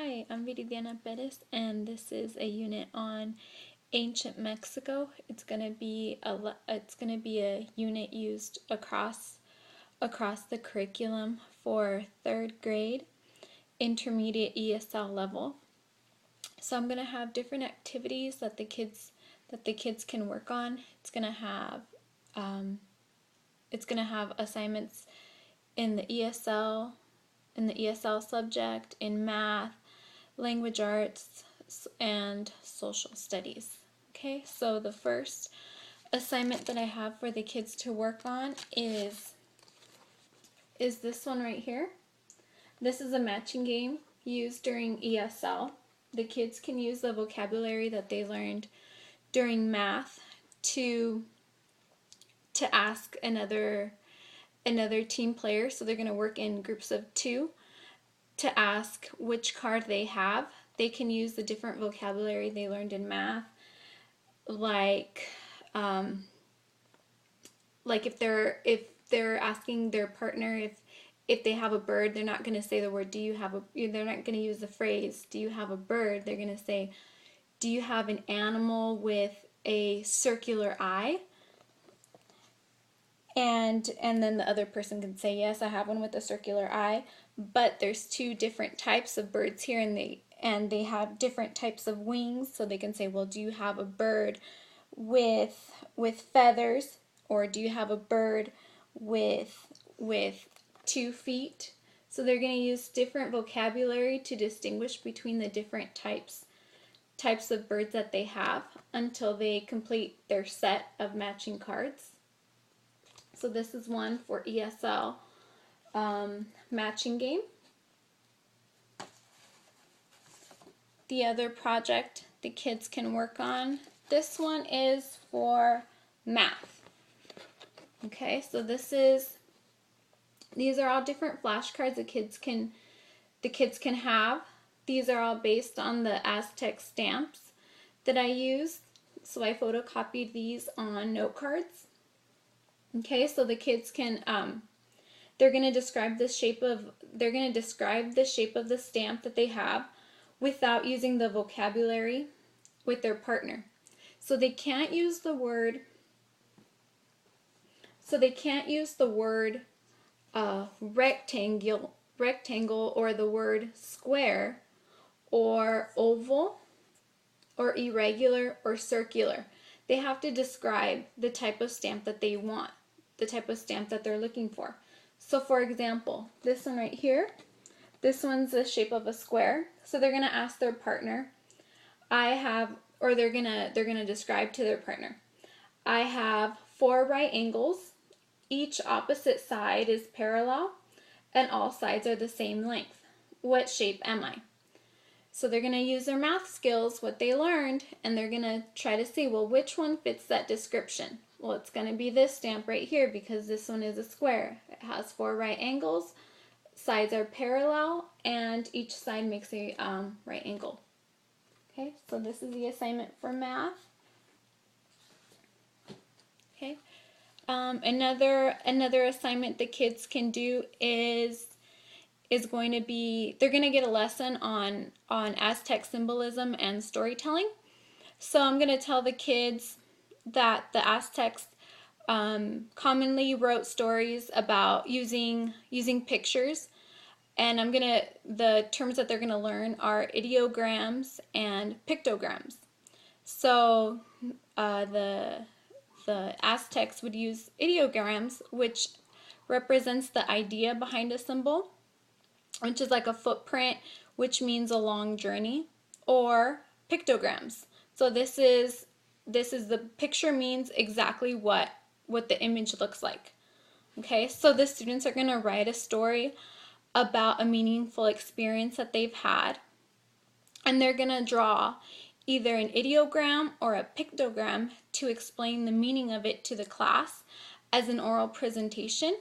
Hi, I'm Viridiana Perez, and this is a unit on ancient Mexico. It's gonna be a unit used across the curriculum for third grade, intermediate ESL level. So I'm gonna have different activities that the kids can work on. It's gonna have assignments in the ESL subject, in math, language arts, and social studies. Okay, so the first assignment that I have for the kids to work on is this one right here. This is a matching game used during ESL. The kids can use the vocabulary that they learned during math to ask another team player. So they're going to work in groups of 2 to ask which card they have. They can use the different vocabulary they learned in math, like if they're asking their partner if they have a bird, they're not going to say the word they're not going to use the phrase do you have a bird. They're going to say, do you have an animal with a circular eye? And then the other person can say, yes, I have one with a circular eye, but there's 2 different types of birds here, and they have different types of wings. So they can say, well, do you have a bird with feathers, or do you have a bird with 2 feet? So they're going to use different vocabulary to distinguish between the different types of birds that they have until they complete their set of matching cards. So this is one for ESL matching game. The other project the kids can work on, this one is for math. Okay, so these are all different flashcards the kids can have. These are all based on the Aztec stamps that I used. So I photocopied these on note cards. Okay, so the kids can they're going to describe the shape of the stamp that they have without using the vocabulary with their partner. So they can't use the word rectangle or the word square or oval or irregular or circular. They have to describe the type of stamp that they want, the type of stamp that they're looking for. So for example, this one right here, this one's the shape of a square. So they're going to ask their partner, they're going to describe to their partner, I have 4 right angles. Each opposite side is parallel and all sides are the same length. What shape am I? So they're going to use their math skills, what they learned, and they're going to try to see, well, which one fits that description? Well, it's going to be this stamp right here because this one is a square. It has 4 right angles, sides are parallel, and each side makes a right angle. Okay, so this is the assignment for math. Okay, another assignment the kids can do is going to be, they're going to get a lesson on Aztec symbolism and storytelling. So I'm going to tell the kids that the Aztecs commonly wrote stories about using pictures, and the terms that they're going to learn are ideograms and pictograms. So the Aztecs would use ideograms, which represents the idea behind a symbol, which is like a footprint, which means a long journey, or pictograms. So this is the picture means exactly what the image looks like. Okay, so the students are going to write a story about a meaningful experience that they've had, and they're going to draw either an ideogram or a pictogram to explain the meaning of it to the class as an oral presentation.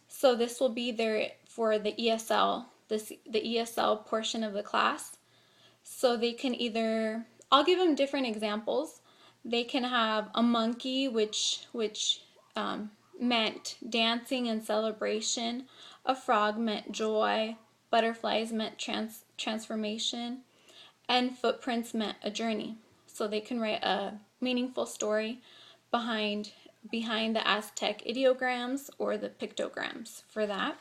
So this will be there for the ESL, the ESL portion of the class. So they can I'll give them different examples. They can have a monkey, which meant dancing and celebration. A frog meant joy. Butterflies meant transformation, and footprints meant a journey. So they can write a meaningful story behind the Aztec ideograms or the pictograms for that.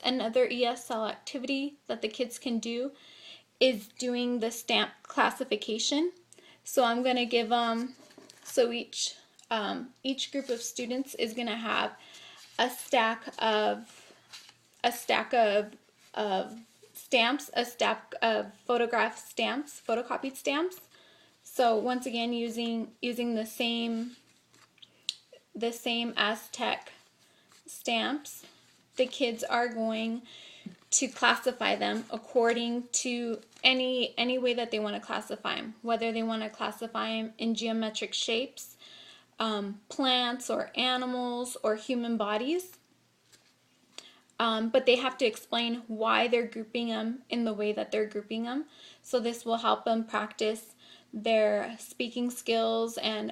Another ESL activity that the kids can do is doing the stamp classification. So I'm going to give them, so each group of students is going to have a stack of stamps, a stack of photograph stamps, photocopied stamps. So once again, using the same Aztec stamps, the kids are going to classify them according to any way that they want to classify them, whether they want to classify them in geometric shapes, plants or animals or human bodies. But they have to explain why they're grouping them in the way that they're grouping them. So this will help them practice their speaking skills and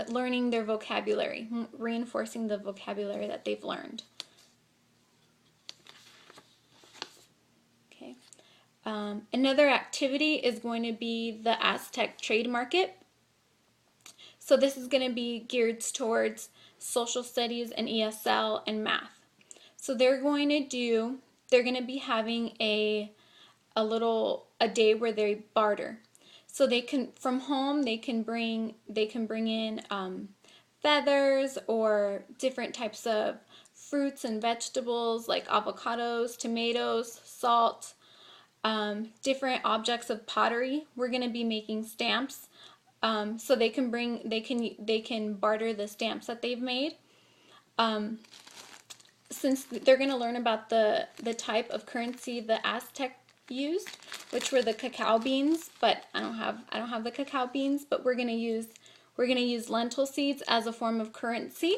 learning their vocabulary, reinforcing the vocabulary that they've learned. Okay. Another activity is going to be the Aztec trade market. So this is going to be geared towards social studies and ESL and math. So they're going to be having a day where they barter. So they can, from home, they can bring in feathers or different types of fruits and vegetables like avocados, tomatoes, salt, different objects of pottery. We're going to be making stamps, so they can barter the stamps that they've made. Since they're going to learn about the type of currency the Aztec used, which were the cacao beans, but I don't have the cacao beans, but we're going to use lentil seeds as a form of currency.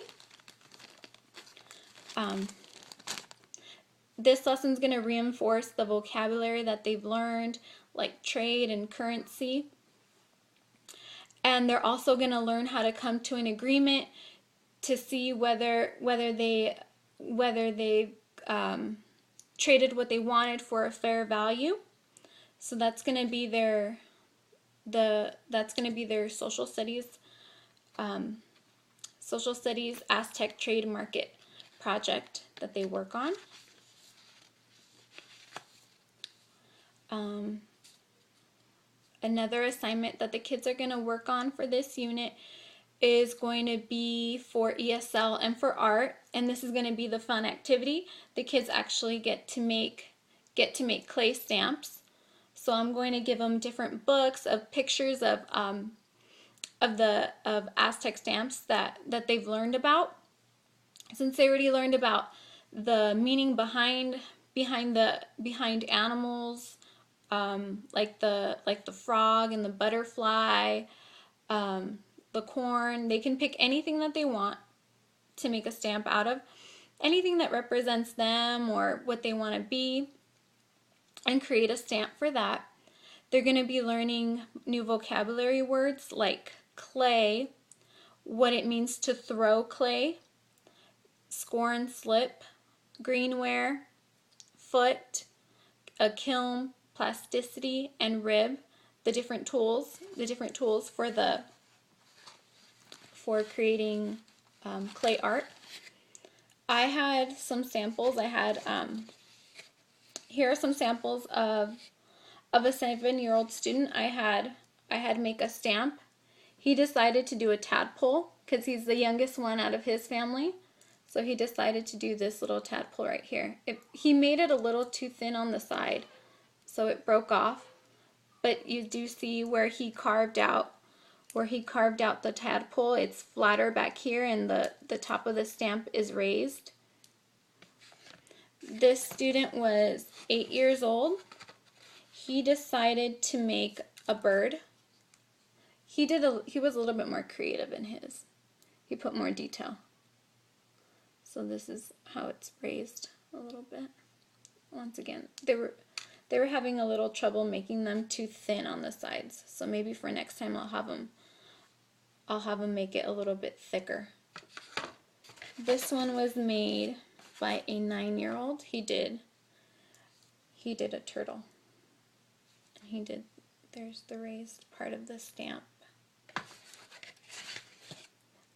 This lesson is going to reinforce the vocabulary that they've learned, like trade and currency. And they're also going to learn how to come to an agreement to see whether they traded what they wanted for a fair value. So that's going to be their social studies Aztec trade market project that they work on. Another assignment that the kids are going to work on for this unit is going to be for ESL and for art, and this is going to be the fun activity. The kids actually get to make clay stamps. So I'm going to give them different books of pictures of Aztec stamps that they've learned about. Since they already learned about the meaning behind animals, like the frog and the butterfly, the corn. They can pick anything that they want to make a stamp out of, anything that represents them or what they want to be, and create a stamp for that. They're going to be learning new vocabulary words like clay, what it means to throw clay, score and slip, greenware, foot, a kiln, plasticity, and rib, the different tools for creating clay art. I had some samples. Here are some samples of a 7-year-old student. I had make a stamp. He decided to do a tadpole because he's the youngest one out of his family. So he decided to do this little tadpole right here. He made it a little too thin on the side, so it broke off. But you do see where he carved out the tadpole. It's flatter back here, and the top of the stamp is raised. This student was 8 years old. He decided to make a bird. He was a little bit more creative in his. He put more detail. So this is how it's raised a little bit. Once again, they were having a little trouble making them too thin on the sides. So maybe for next time I'll have them make it a little bit thicker. This one was made by a 9-year-old. He did a turtle. There's the raised part of the stamp.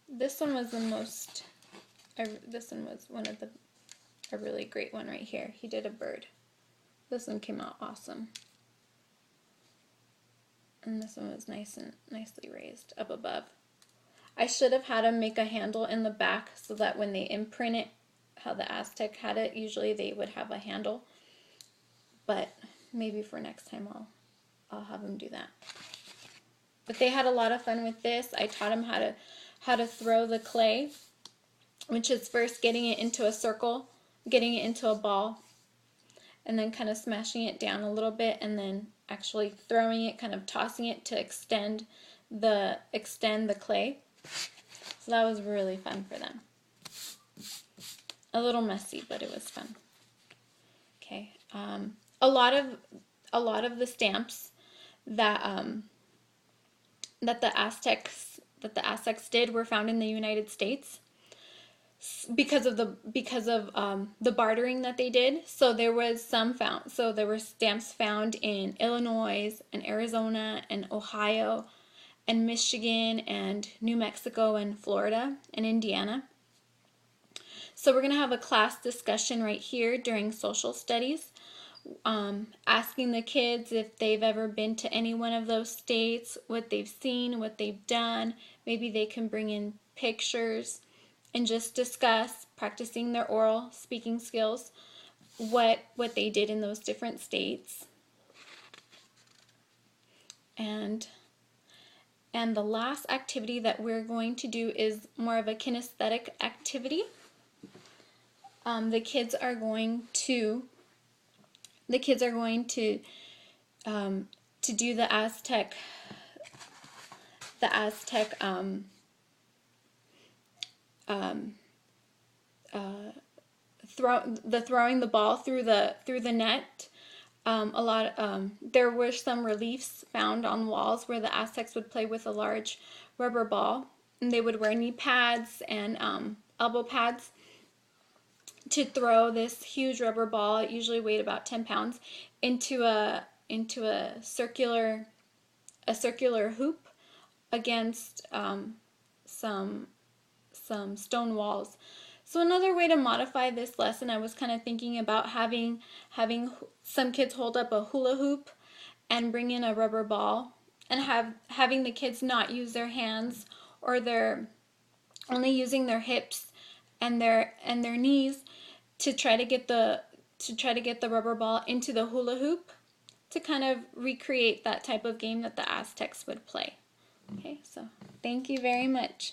This one was this one was a really great one right here. He did a bird. This one came out awesome. And this one was nicely raised up above. I should have had him make a handle in the back so that when they imprint it, how the Aztec had it, usually they would have a handle. But maybe for next time I'll have him do that. But they had a lot of fun with this. I taught him how to throw the clay, which is first getting it into a circle, getting it into a ball, and then kind of smashing it down a little bit, and then actually throwing it, kind of tossing it to extend the clay. So that was really fun for them. A little messy, but it was fun. Okay, a lot of the stamps that the Aztecs did were found in the United States because of the bartering that they did. So there was there were stamps found in Illinois and Arizona and Ohio and Michigan and New Mexico and Florida and Indiana. So we're going to have a class discussion right here during social studies, asking the kids if they've ever been to any one of those states, what they've seen, what they've done. Maybe they can bring in pictures and just discuss, practicing their oral speaking skills, what they did in those different states. And the last activity that we're going to do is more of a kinesthetic activity. The kids are going to do the Aztec throwing the ball through the net. There were some reliefs found on walls where the Aztecs would play with a large rubber ball, and they would wear knee pads and elbow pads to throw this huge rubber ball. It usually weighed about 10 pounds into a circular hoop against some stone walls. So another way to modify this lesson, I was kind of thinking about having some kids hold up a hula hoop and bring in a rubber ball, and having the kids not use their hands, or they're only using their hips and their knees to try to get the rubber ball into the hula hoop, to kind of recreate that type of game that the Aztecs would play. Okay, so thank you very much.